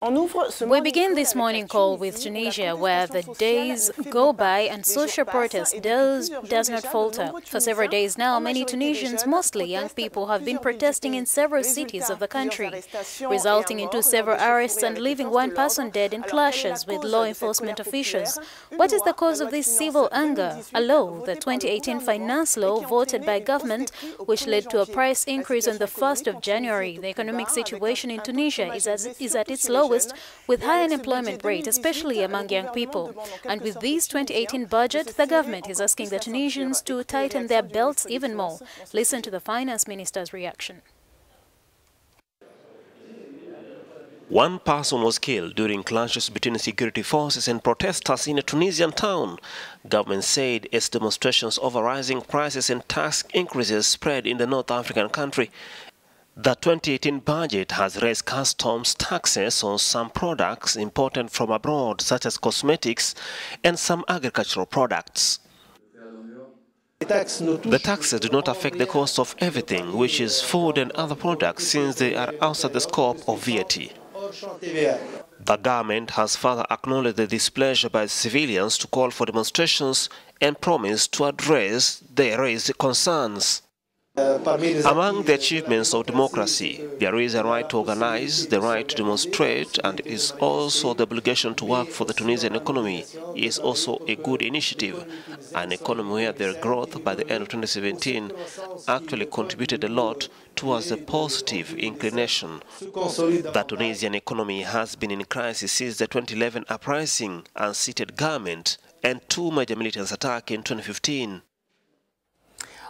We begin this morning call with Tunisia, where the days go by and social protest does not falter. For several days now, many Tunisians, mostly young people, have been protesting in several cities of the country, resulting into several arrests and leaving one person dead in clashes with law enforcement officials. What is the cause of this civil anger? A law, the 2018 finance law voted by government, which led to a price increase on the 1st of January. The economic situation in Tunisia is at its lowest, with high unemployment rate, especially among young people. And with this 2018 budget, the government is asking the Tunisians to tighten their belts even more. Listen to the finance minister's reaction. One person was killed during clashes between security forces and protesters in a Tunisian town. Government said its demonstrations over rising prices and tax increases spread in the North African country. The 2018 budget has raised customs taxes on some products imported from abroad, such as cosmetics and some agricultural products. The taxes do not affect the cost of everything, which is food and other products, since they are outside the scope of VAT. The government has further acknowledged the displeasure by civilians to call for demonstrations and promised to address their raised concerns. Among the achievements of democracy, there is a right to organize, the right to demonstrate, and is also the obligation to work for the Tunisian economy. It is also a good initiative, an economy where their growth by the end of 2017 actually contributed a lot towards a positive inclination. The Tunisian economy has been in crisis since the 2011 uprising, unseated government, and two major militants attacks in 2015.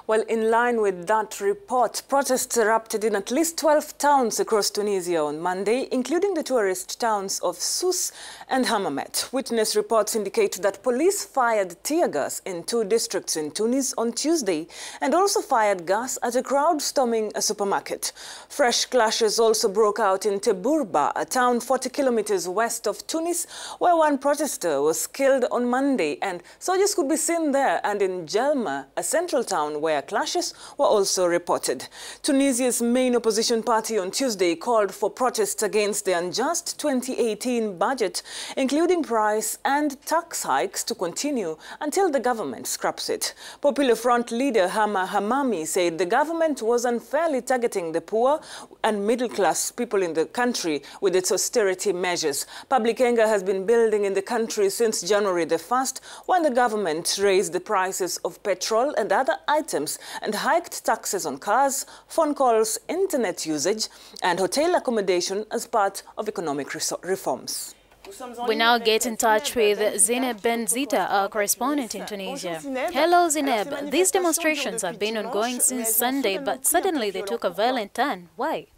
Well, in line with that report, protests erupted in at least 12 towns across Tunisia on Monday, including the tourist towns of Sousse and Hammamet. Witness reports indicate that police fired tear gas in two districts in Tunis on Tuesday and also fired gas at a crowd storming a supermarket. Fresh clashes also broke out in Teburba, a town 40 kilometers west of Tunis, where one protester was killed on Monday, and soldiers could be seen there, and in Jelma, a central town where clashes were also reported. Tunisia's main opposition party on Tuesday called for protests against the unjust 2018 budget, including price and tax hikes, to continue until the government scraps it. Popular Front leader Hama Hamami said the government was unfairly targeting the poor and middle-class people in the country with its austerity measures. Public anger has been building in the country since January the 1st, when the government raised the prices of petrol and other items and hiked taxes on cars, phone calls, internet usage, and hotel accommodation as part of economic reforms. We now get in touch with Zineb Benzita, our correspondent in Tunisia. Hello, Zineb. These demonstrations have been ongoing since Sunday, but suddenly they took a violent turn. Why?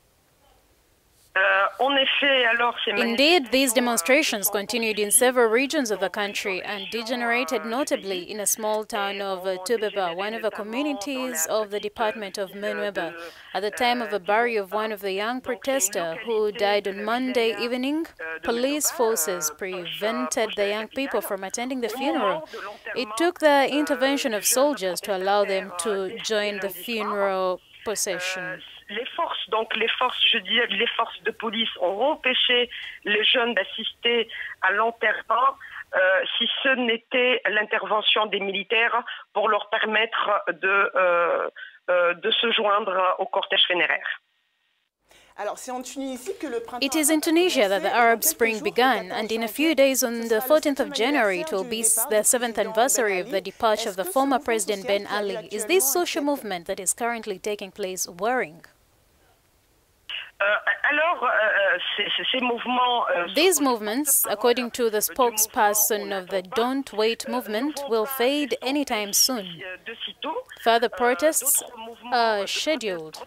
Indeed, these demonstrations continued in several regions of the country and degenerated notably in a small town of Tubeba, one of the communities of the department of Menueba. At the time of the burial of one of the young protesters who died on Monday evening, police forces prevented the young people from attending the funeral. It took the intervention of soldiers to allow them to join the funeral procession. Les forces de police ont empêché les jeunes d'assister à l'enterrement si ce n'était l'intervention des militaires pour leur permettre de se joindre au cortège funéraire. It is in Tunisia that the Arab Spring began, and in a few days, on the 14th of January, it will be the 7th anniversary of the departure of the former President Ben Ali. Is this social movement that is currently taking place worrying? These movements, according to the spokesperson of the Don't Wait movement, will fade anytime soon. Further protests are scheduled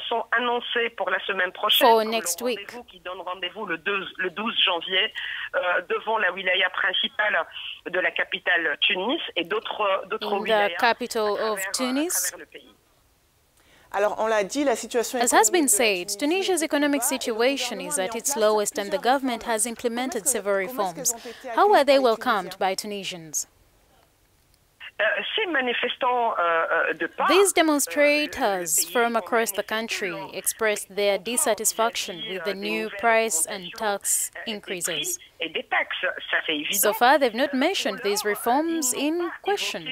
for next week. In the capital of Tunis. As has been said, Tunisia's economic situation is at its lowest and the government has implemented several reforms. How were they welcomed by Tunisians? These demonstrators from across the country expressed their dissatisfaction with the new price and tax increases. So far, they've not mentioned these reforms in question.